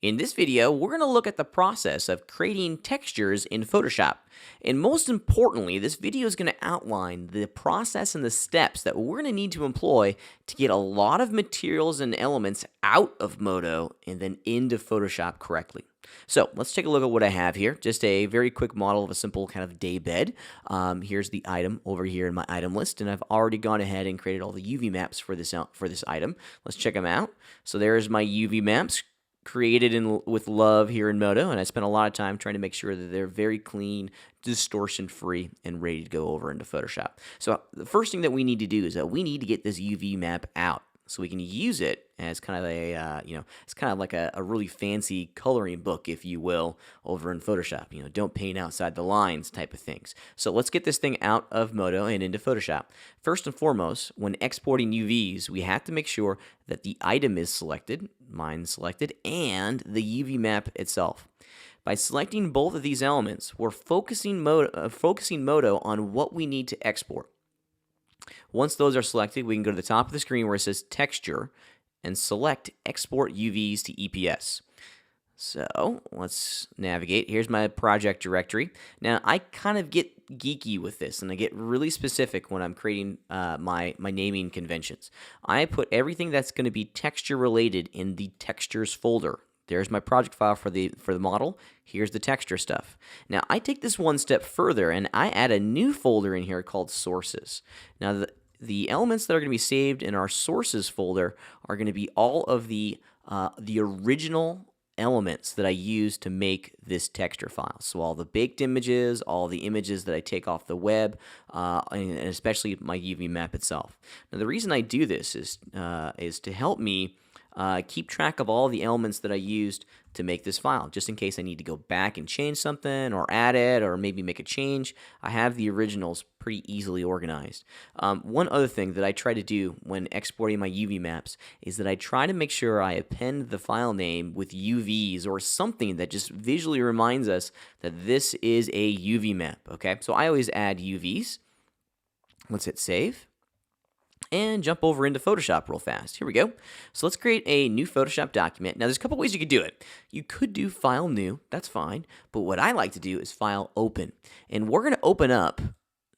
In this video, we're going to look at the process of creating textures in Photoshop. And most importantly, this video is going to outline the process and the steps that we're going to need to employ to get a lot of materials and elements out of Modo and then into Photoshop correctly. So let's take a look at what I have here. Just a very quick model of a simple kind of day bed. Here's the item over here in my item list, and I've already gone ahead and created all the UV maps for this item. Let's check them out. So there's my UV maps, created with love here in Modo, and I spent a lot of time trying to make sure that they're very clean, distortion-free, and ready to go over into Photoshop. So the first thing that we need to do is that we need to get this UV map out so we can use it as kind of a, it's kind of like a really fancy coloring book, if you will, over in Photoshop. Don't paint outside the lines type of things. So let's get this thing out of Modo and into Photoshop. First and foremost, when exporting UVs, we have to make sure that the item is selected, mine selected, and the UV map itself. By selecting both of these elements, we're focusing Modo on what we need to export. Once those are selected, we can go to the top of the screen where it says Texture and select Export UVs to EPS. So let's navigate. Here's my project directory. Now, I kind of get geeky with this, and I get really specific when I'm creating my naming conventions. I put everything that's going to be texture related in the Textures folder. There's my project file for the model. Here's the texture stuff. Now, I take this one step further, and I add a new folder in here called Sources. Now, the elements that are going to be saved in our Sources folder are going to be all of the original elements that I use to make this texture file. So all the baked images, all the images that I take off the web, and especially my UV map itself. Now, the reason I do this is to help me keep track of all the elements that I used to make this file, just in case I need to go back and change something or add it or maybe make a change. I have the originals pretty easily organized. One other thing that I try to do when exporting my UV maps is that I try to make sure I append the file name with UVs or something that just visually reminds us that this is a UV map, okay? So I always add UVs. Let's hit save and jump over into Photoshop real fast. Here we go. So let's create a new Photoshop document. Now, there's a couple ways you could do it. You could do File New. That's fine. But what I like to do is File Open. And we're going to open up,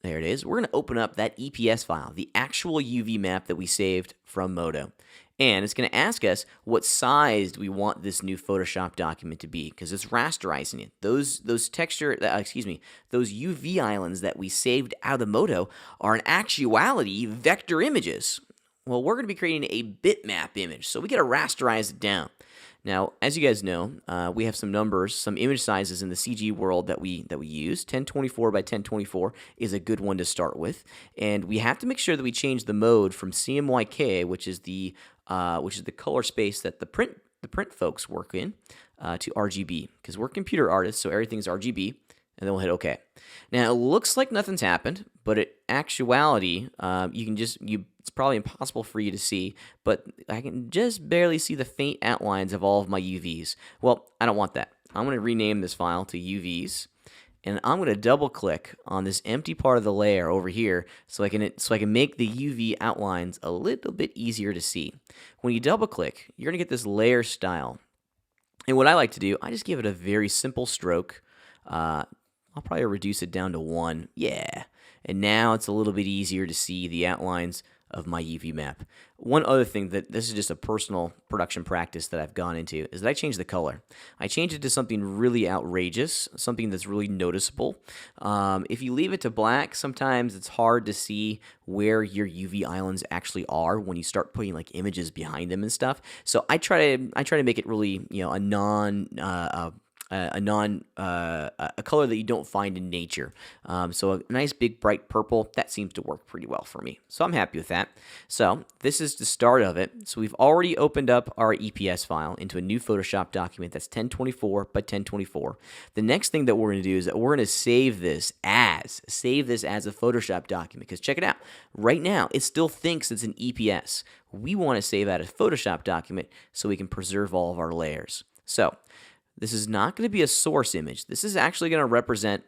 there it is, we're going to open up that EPS file, the actual UV map that we saved from Modo. And it's going to ask us what size do we want this new Photoshop document to be, because it's rasterizing it. Those UV islands that we saved out of Modo are in actuality vector images. Well, we're going to be creating a bitmap image, so we got to rasterize it down. Now, as you guys know, we have some numbers, some image sizes in the CG world that we use. 1024 by 1024 is a good one to start with, and we have to make sure that we change the mode from CMYK, which is the color space that the print folks work in, to RGB, because we're computer artists, so everything's RGB. And then we'll hit OK. Now, it looks like nothing's happened, but in actuality, it's probably impossible for you to see, but I can just barely see the faint outlines of all of my UVs. Well, I don't want that. I'm going to rename this file to UVs, and I'm going to double-click on this empty part of the layer over here so I can make the UV outlines a little bit easier to see. When you double-click, you're going to get this layer style. And what I like to do, I just give it a very simple stroke. I'll probably reduce it down to 1. Yeah. And now it's a little bit easier to see the outlines of my UV map. One other thing, that this is just a personal production practice that I've gone into, is that I changed the color. I changed it to something really outrageous, something that's really noticeable. If you leave it to black, sometimes it's hard to see where your UV islands actually are when you start putting like images behind them and stuff. So I try to make it really, a color that you don't find in nature. So a nice big bright purple, that seems to work pretty well for me. So I'm happy with that. So this is the start of it. So we've already opened up our EPS file into a new Photoshop document that's 1024 by 1024. The next thing that we're going to do is that we're going to save this as a Photoshop document, because check it out. Right now, it still thinks it's an EPS. We want to save that as a Photoshop document so we can preserve all of our layers. So this is not going to be a source image. This is actually going to represent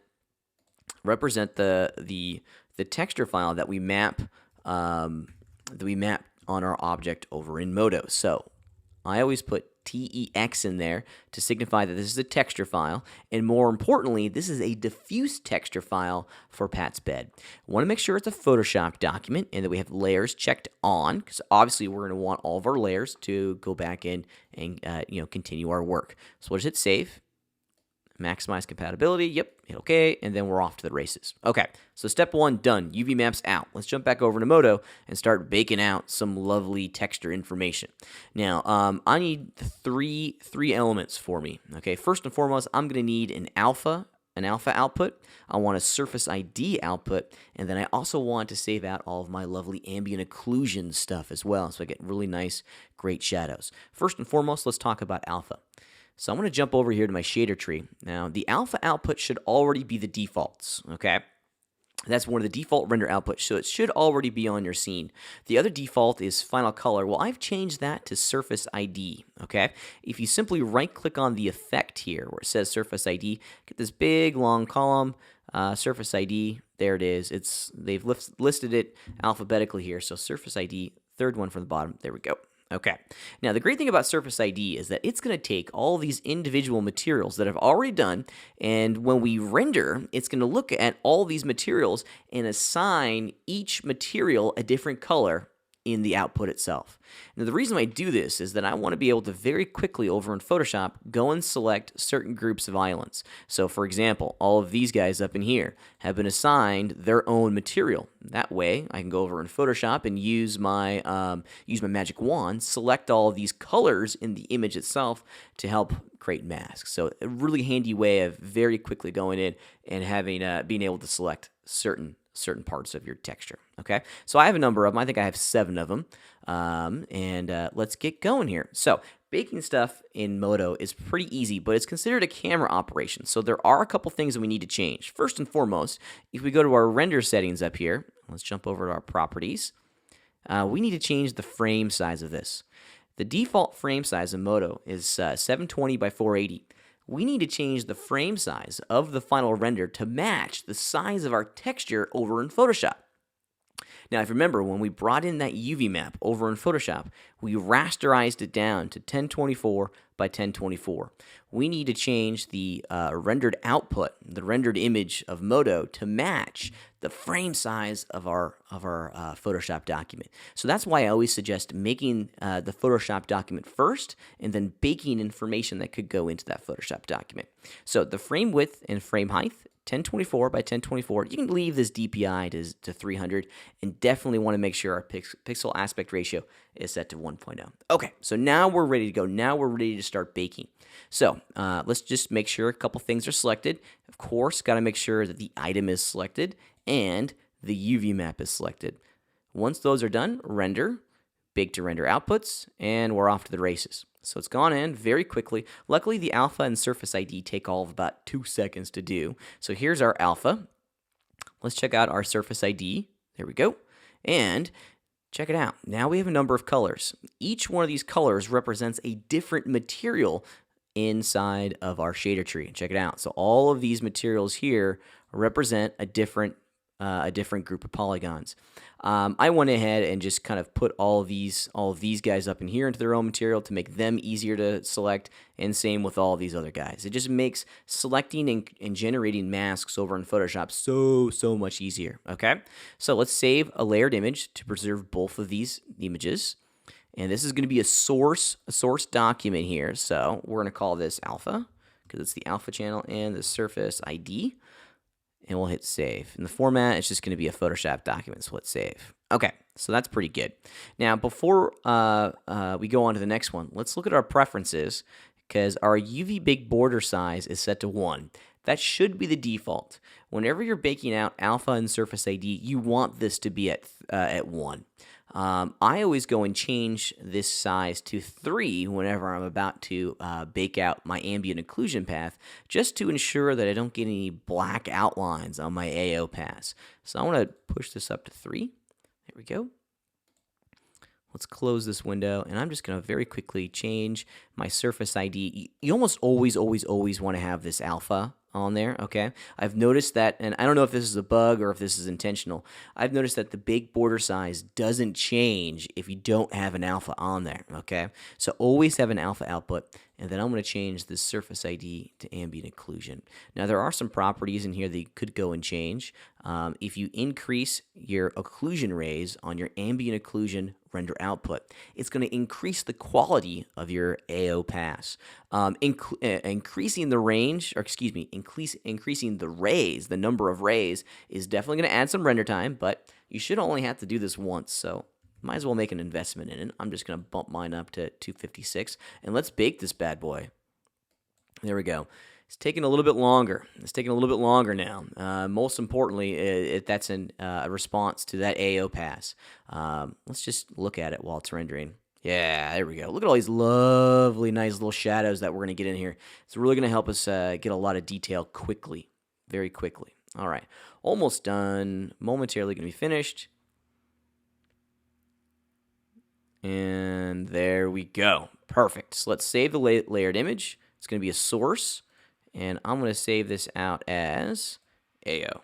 the texture file that we map on our object over in Modo. So I always put TEX in there to signify that this is a texture file, and more importantly, this is a diffuse texture file for Pat's bed. We want to make sure it's a Photoshop document and that we have layers checked on, because obviously we're going to want all of our layers to go back in and continue our work. So we'll just hit save. Maximize compatibility, yep, hit OK, and then we're off to the races. Okay, so step 1 done, UV maps out. Let's jump back over to Modo and start baking out some lovely texture information. Now, I need three elements for me. Okay, first and foremost, I'm going to need an alpha output. I want a surface ID output, and then I also want to save out all of my lovely ambient occlusion stuff as well, so I get really nice, great shadows. First and foremost, let's talk about alpha. So I'm going to jump over here to my shader tree. Now, the alpha output should already be the defaults, okay? That's one of the default render outputs, so it should already be on your scene. The other default is final color. Well, I've changed that to surface ID, okay? If you simply right-click on the effect here where it says surface ID, get this big, long column, surface ID, there it is. They've listed it alphabetically here, so surface ID, third one from the bottom, there we go. Okay, now the great thing about Surface ID is that it's going to take all these individual materials that I've already done, and when we render, it's going to look at all these materials and assign each material a different color in the output itself. Now the reason I do this is that I want to be able to very quickly over in Photoshop go and select certain groups of islands. So for example, all of these guys up in here have been assigned their own material. That way I can go over in Photoshop and use my magic wand, select all of these colors in the image itself to help create masks. So a really handy way of very quickly going in and having being able to select certain parts of your texture. Okay, so I have a number of them. I think I have 7 of them, let's get going here. So baking stuff in Modo is pretty easy, but it's considered a camera operation, so there are a couple things that we need to change. First and foremost, if we go to our render settings up here, let's jump over to our properties. We need to change the frame size of this. The default frame size in Modo is 720 by 480. We need to change the frame size of the final render to match the size of our texture over in Photoshop. Now, if you remember, when we brought in that UV map over in Photoshop, we rasterized it down to 1024 by 1024. We need to change the rendered output, the rendered image of Modo, to match the frame size of our Photoshop document. So that's why I always suggest making the Photoshop document first and then baking information that could go into that Photoshop document. So the frame width and frame height, 1024 by 1024. You can leave this DPI to 300 and definitely want to make sure our pixel aspect ratio is set to 1.0. Okay, so now we're ready to go. Now we're ready to start baking. So let's just make sure a couple things are selected. Of course, got to make sure that the item is selected and the UV map is selected. Once those are done, render, bake to render outputs, and we're off to the races. So it's gone in very quickly. Luckily, the alpha and surface ID take all of about 2 seconds to do. So here's our alpha. Let's check out our surface ID. There we go. And check it out. Now we have a number of colors. Each one of these colors represents a different material inside of our shader tree. Check it out. So all of these materials here represent a different group of polygons. I went ahead and just kind of put all of these guys up in here into their own material to make them easier to select, and same with all these other guys. It just makes selecting and generating masks over in Photoshop so much easier. Okay, so let's save a layered image to preserve both of these images, and this is going to be a source document here. So we're going to call this alpha because it's the alpha channel and the surface ID. And we'll hit save. In the format, it's just going to be a Photoshop document, so let's save. Okay, so that's pretty good. Now, before we go on to the next one, let's look at our preferences, because our UV big border size is set to 1. That should be the default. Whenever you're baking out alpha and surface ID, you want this to be at 1. I always go and change this size to 3 whenever I'm about to bake out my ambient occlusion path, just to ensure that I don't get any black outlines on my AO pass. So I want to push this up to 3. There we go. Let's close this window, and I'm just going to very quickly change my surface ID. You almost always want to have this alpha on there, okay? I've noticed that, and I don't know if this is a bug or if this is intentional, I've noticed that the bake border size doesn't change if you don't have an alpha on there, okay? So always have an alpha output, and then I'm going to change the surface ID to ambient occlusion. Now, there are some properties in here that you could go and change. If you increase your occlusion rays on your ambient occlusion render output, it's going to increase the quality of your AO pass. Increasing the range, or excuse me, increasing the rays, the number of rays, is definitely going to add some render time, but you should only have to do this once, so might as well make an investment in it. I'm just going to bump mine up to 256, and let's bake this bad boy. There we go. It's taking a little bit longer. It's taking a little bit longer now. Most importantly, that's a response to that AO pass. Let's just look at it while it's rendering. Yeah, there we go. Look at all these lovely, nice little shadows that we're going to get in here. It's really going to help us get a lot of detail quickly, very quickly. All right, almost done. Momentarily going to be finished. And there we go. Perfect. So let's save the layered image. It's going to be a source. And I'm going to save this out as AO.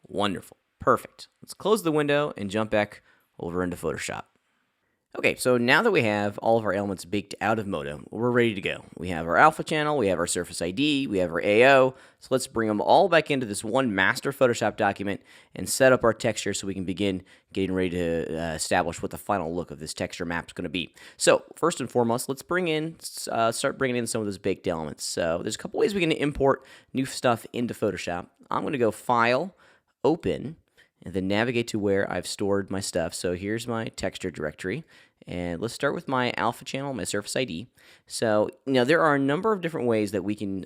Wonderful. Perfect. Let's close the window and jump back over into Photoshop. Okay, so now that we have all of our elements baked out of Modo, we're ready to go. We have our alpha channel, we have our surface ID, we have our AO. So let's bring them all back into this one master Photoshop document and set up our texture so we can begin getting ready to establish what the final look of this texture map is going to be. So first and foremost, let's start bringing in some of those baked elements. So there's a couple ways we can import new stuff into Photoshop. I'm going to go File, Open, and then navigate to where I've stored my stuff. So here's my texture directory. And let's start with my alpha channel, my surface ID. So now there are a number of different ways that we can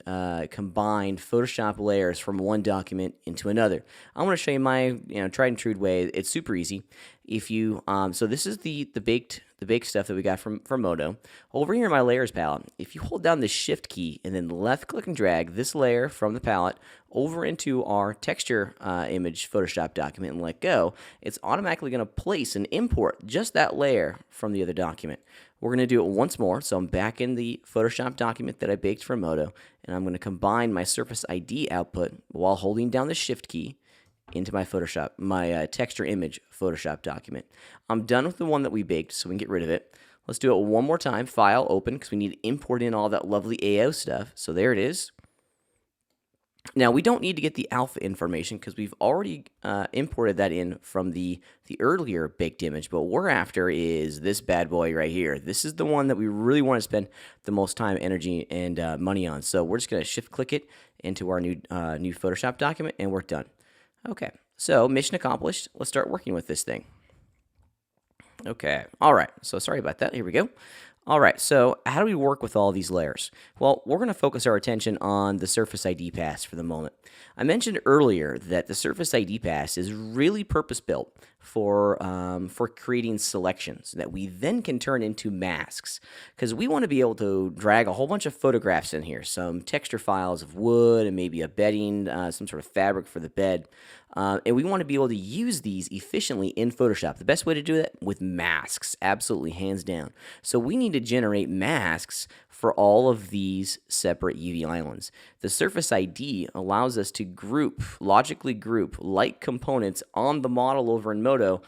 combine Photoshop layers from one document into another. I'm going to show you my tried and true way. It's super easy. If you so this is the baked stuff that we got from Modo. Over here in my layers palette, if you hold down the shift key and then left click and drag this layer from the palette over into our texture image Photoshop document and let go, it's automatically going to place and import just that layer from the other document. We're going to do it once more. So I'm back in the Photoshop document that I baked from Modo, and I'm going to combine my surface ID output while holding down the shift key into my texture image Photoshop document. I'm done with the one that we baked, so we can get rid of it. Let's do it one more time. File, Open, because we need to import in all that lovely AO stuff. So there it is. Now, we don't need to get the alpha information because we've already imported that in from the earlier baked image. But what we're after is this bad boy right here. This is the one that we really want to spend the most time, energy, and money on. So we're just going to shift-click it into our new Photoshop document, and we're done. Okay, so mission accomplished. Let's start working with this thing. Okay, all right, so sorry about that. Here we go. All right, so how do we work with all these layers? Well, we're going to focus our attention on the surface ID pass for the moment. I mentioned earlier that the surface ID pass is really purpose-built for creating selections that we then can turn into masks, because we want to be able to drag a whole bunch of photographs in here, some texture files of wood and maybe a bedding, some sort of fabric for the bed. And we want to be able to use these efficiently in Photoshop. The best way to do that? With masks, absolutely, hands down. So we need to generate masks for all of these separate UV islands. The surface ID allows us to logically group like components on the model over in Modo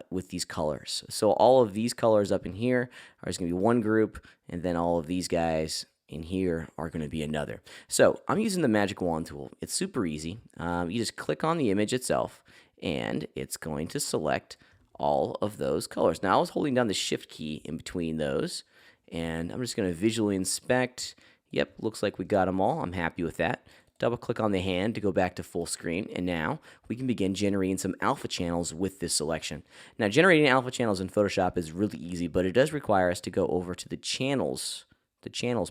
with these colors. So all of these colors up in here are just going to be one group, and then all of these guys in here are going to be another. So I'm using the magic wand tool. It's super easy. You just click on the image itself, and it's going to select all of those colors. Now I was holding down the shift key in between those, and I'm just going to visually inspect. Yep, looks like we got them all. I'm happy with that. Double click on the hand to go back to full screen, and now we can begin generating some alpha channels with this selection. Now, generating alpha channels in Photoshop is really easy, but it does require us to go over to the channels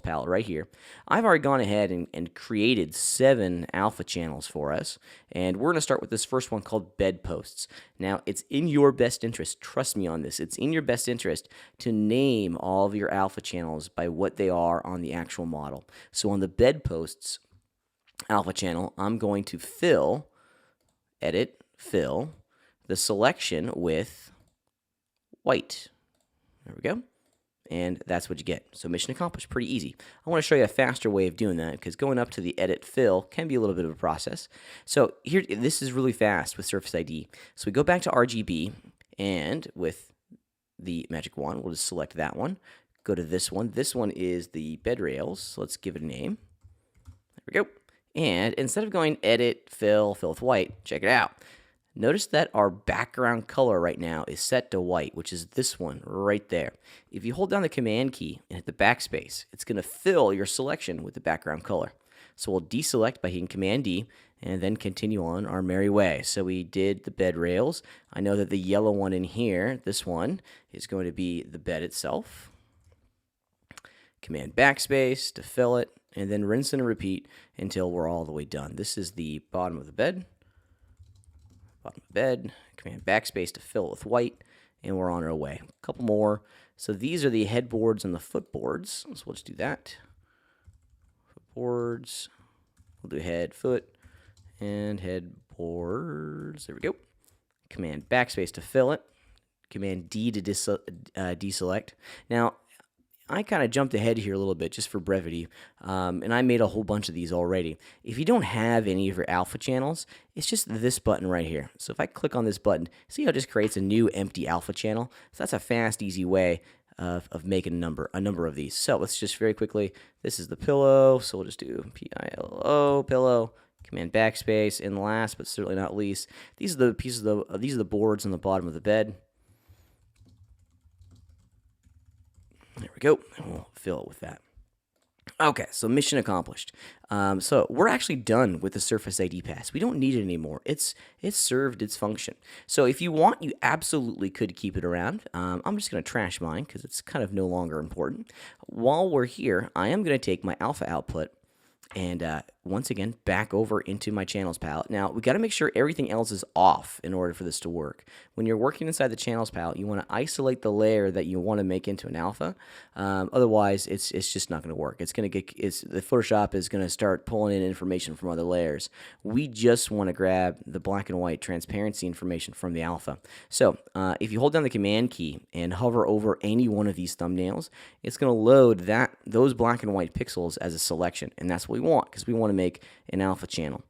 palette right here. I've already gone ahead and created 7 alpha channels for us, and we're going to start with this first one called bedposts. Now, it's in your best interest, trust me on this, it's in your best interest to name all of your alpha channels by what they are on the actual model. So on the bedposts alpha channel, I'm going to edit, fill the selection with white. There we go. and that's what you get. So mission accomplished, pretty easy. I want to show you a faster way of doing that because going up to the edit fill can be a little bit of a process. So here, this is really fast with Surface ID. So we go back to RGB, and with the magic wand, we'll just select that one. Go to this one. This one is the bed rails. So let's give it a name. There we go. And instead of going edit, fill with white, check it out. Notice that our background color right now is set to white, which is this one right there. If you hold down the command key and hit the backspace, it's going to fill your selection with the background color. So we'll deselect by hitting Command D and then continue on our merry way. So we did the bed rails. I know that the yellow one in here, this one, is going to be the bed itself. Command backspace to fill it, and then rinse and repeat until we're all the way done. This is the bottom of the bed. Bottom of the bed. Command backspace to fill it with white, and we're on our way. A couple more. So these are the headboards and the footboards. So we'll just do that. Footboards. We'll do head, foot, and headboards. There we go. Command backspace to fill it. Command D to deselect. Now, I kind of jumped ahead here a little bit just for brevity, and I made a whole bunch of these already. If you don't have any of your alpha channels, it's just this button right here. So if I click on this button, see how it just creates a new empty alpha channel? So that's a fast, easy way of making a number of these. So let's just very quickly, this is the pillow, so we'll just do P-I-L-O, pillow, Command backspace, and last but certainly not least, these are the pieces of these are the boards on the bottom of the bed. There we go, and we'll fill it with that. Okay, so mission accomplished. So we're actually done with the Surface ID pass. We don't need it anymore. It's served its function. So if you want, you absolutely could keep it around. I'm just going to trash mine because it's kind of no longer important. While we're here, I am going to take my alpha output and once again, back over into my channels palette. Now, we got to make sure everything else is off in order for this to work. When you're working inside the channels palette, you want to isolate the layer that you want to make into an alpha. Otherwise, it's just not going to work. It's going to the Photoshop is going to start pulling in information from other layers. We just want to grab the black and white transparency information from the alpha. So, if you hold down the Command key and hover over any one of these thumbnails, it's going to load those black and white pixels as a selection, and that's what we want because we want to make an alpha channel,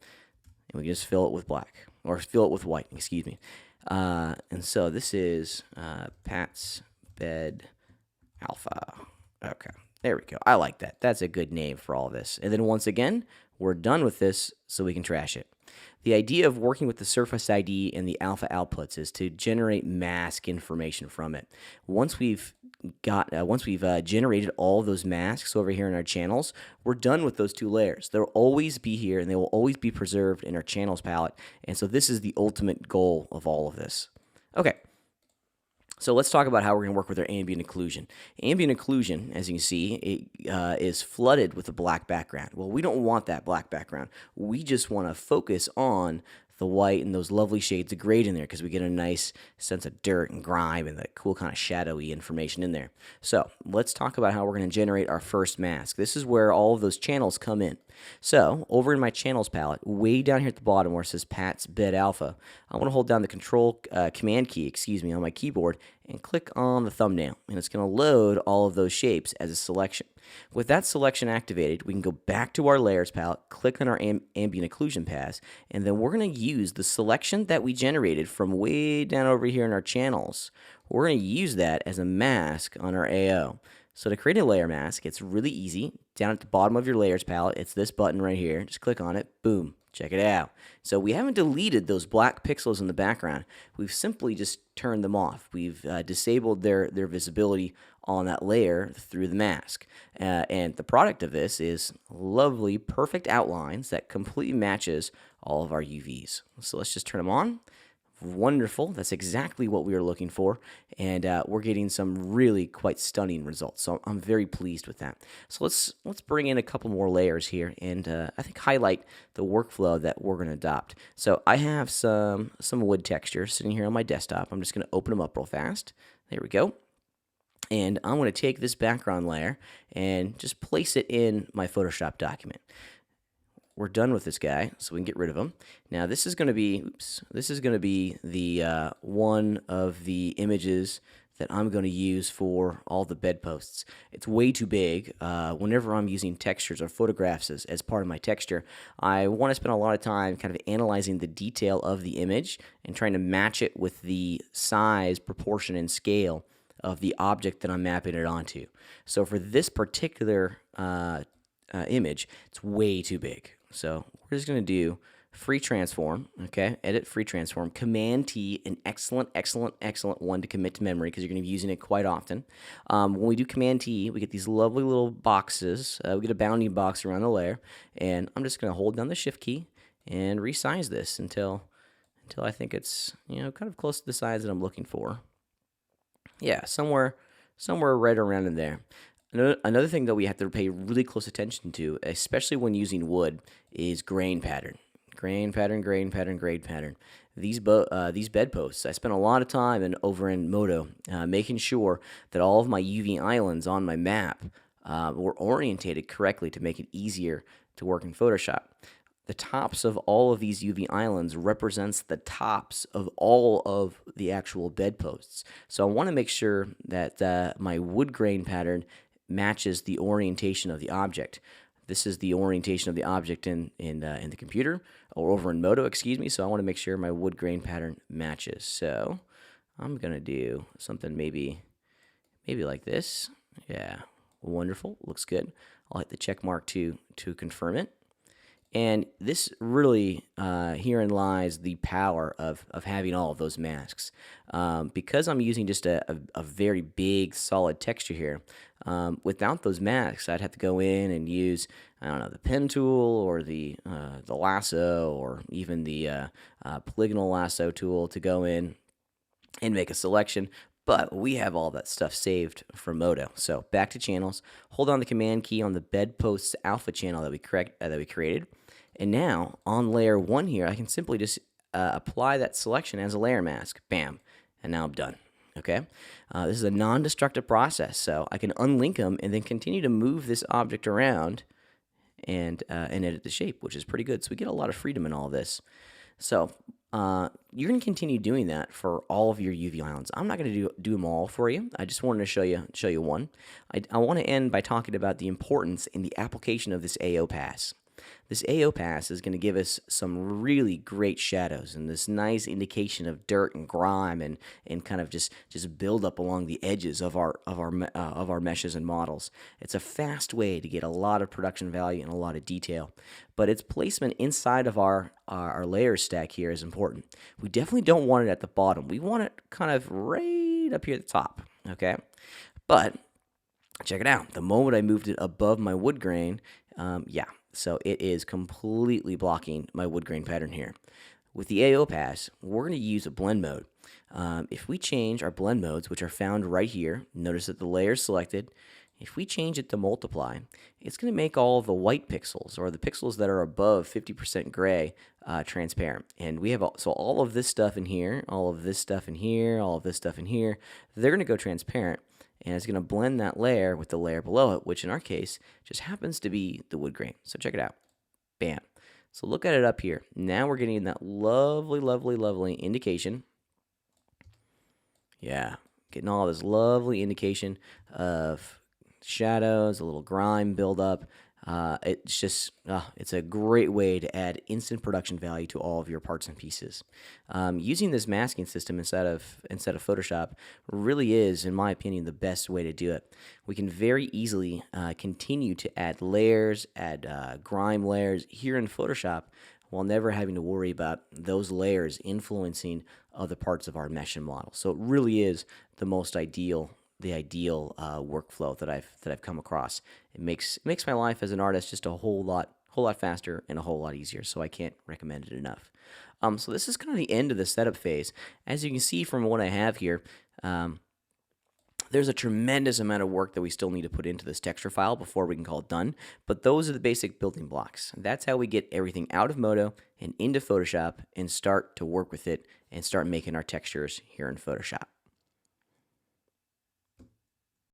and we can just fill it with black or fill it with white, excuse me. And so this is Pat's Bed Alpha. Okay, there we go. I like that. That's a good name for all this. And then once again, we're done with this, so we can trash it. The idea of working with the Surface ID and the alpha outputs is to generate mask information from it. Once we've generated all of those masks over here in our channels, we're done with those two layers. They'll always be here, and they will always be preserved in our channels palette. And so this is the ultimate goal of all of this. Okay. So let's talk about how we're going to work with our ambient occlusion. Ambient occlusion, as you can see, is flooded with a black background. Well, we don't want that black background. We just want to focus on the white and those lovely shades of gray in there because we get a nice sense of dirt and grime and that cool kind of shadowy information in there. So let's talk about how we're going to generate our first mask. This is where all of those channels come in. So over in my channels palette, way down here at the bottom where it says Pat's Bed Alpha, I want to hold down the Command key, on my keyboard and click on the thumbnail, and it's going to load all of those shapes as a selection. With that selection activated, we can go back to our layers palette, click on our ambient occlusion pass, and then we're going to use the selection that we generated from way down over here in our channels. We're going to use that as a mask on our AO. So to create a layer mask, it's really easy. Down at the bottom of your layers palette, it's this button right here. Just click on it, boom. Check it out. So we haven't deleted those black pixels in the background. We've simply just turned them off. We've disabled their visibility on that layer through the mask. And the product of this is lovely, perfect outlines that completely matches all of our UVs. So let's just turn them on. Wonderful. That's exactly what we were looking for, and we're getting some really quite stunning results. So I'm very pleased with that. So let's bring in a couple more layers here, and I think highlight the workflow that we're going to adopt. So I have some wood texture sitting here on my desktop. I'm just going to open them up real fast. There we go. And I'm going to take this background layer and just place it in my Photoshop document. We're done with this guy, so we can get rid of him. Now this is going to be, this is going to be the one of the images that I'm going to use for all the bedposts. It's way too big. Whenever I'm using textures or photographs as part of my texture, I want to spend a lot of time kind of analyzing the detail of the image and trying to match it with the size, proportion, and scale of the object that I'm mapping it onto. So for this particular image, it's way too big. So we're just going to do free transform, okay? Edit free transform, Command T, an excellent one to commit to memory because you're going to be using it quite often. When we do Command T, we get these lovely little boxes. We get a bounding box around the layer, and I'm just going to hold down the Shift key and resize this until I think it's kind of close to the size that I'm looking for. Yeah, somewhere right around in there. Another thing that we have to pay really close attention to, especially when using wood, is grain pattern. Grain pattern. These bedposts, I spent a lot of time over in Modo making sure that all of my UV islands on my map were orientated correctly to make it easier to work in Photoshop. The tops of all of these UV islands represents the tops of all of the actual bedposts. So I want to make sure that my wood grain pattern matches the orientation of the object. This is the orientation of the object in the computer, or over in Modo, excuse me. So I want to make sure my wood grain pattern matches. So I'm gonna do something maybe like this. Yeah, wonderful, looks good. I'll hit the check mark to confirm it. And this really, herein lies the power of having all of those masks. Because I'm using just a very big, solid texture here, without those masks, I'd have to go in and use, I don't know, the pen tool or the lasso or even the polygonal lasso tool to go in and make a selection. But we have all that stuff saved from Modo. So back to channels, hold on the Command key on the bedposts alpha channel that we created. And now on layer 1 here, I can simply just apply that selection as a layer mask. Bam. And now I'm done. Okay. This is a non-destructive process, so I can unlink them and then continue to move this object around and edit the shape, which is pretty good. So we get a lot of freedom in all of this. So you're going to continue doing that for all of your UV islands. I'm not going to do them all for you. I just wanted to show you one. I want to end by talking about the importance in the application of this AO pass. This AO pass is going to give us some really great shadows and this nice indication of dirt and grime and kind of just build up along the edges of our meshes and models. It's a fast way to get a lot of production value and a lot of detail, but its placement inside of our layers stack here is important. We definitely don't want it at the bottom. We want it kind of right up here at the top, okay? But check it out. The moment I moved it above my wood grain, so it is completely blocking my wood grain pattern here. With the AO pass, we're going to use a blend mode. If we change our blend modes, which are found right here, notice that the layer is selected. If we change it to multiply, it's going to make all the white pixels, or the pixels that are above 50% gray, transparent. And we have all of this stuff in here, all of this stuff in here, all of this stuff in here. They're going to go transparent. And it's going to blend that layer with the layer below it, which in our case just happens to be the wood grain. So check it out. Bam. So look at it up here. Now we're getting that lovely indication. Yeah, getting all this lovely indication of shadows, a little grime buildup. It's just, it's a great way to add instant production value to all of your parts and pieces. Using this masking system instead of Photoshop really is, in my opinion, the best way to do it. We can very easily continue to add layers, add grime layers here in Photoshop while never having to worry about those layers influencing other parts of our mesh and model. So it really is the ideal workflow that I've come across. It makes my life as an artist just a whole lot faster and a whole lot easier. So I can't recommend it enough. So this is kind of the end of the setup phase. As you can see from what I have here, there's a tremendous amount of work that we still need to put into this texture file before we can call it done. But those are the basic building blocks. That's how we get everything out of Modo and into Photoshop and start to work with it and start making our textures here in Photoshop.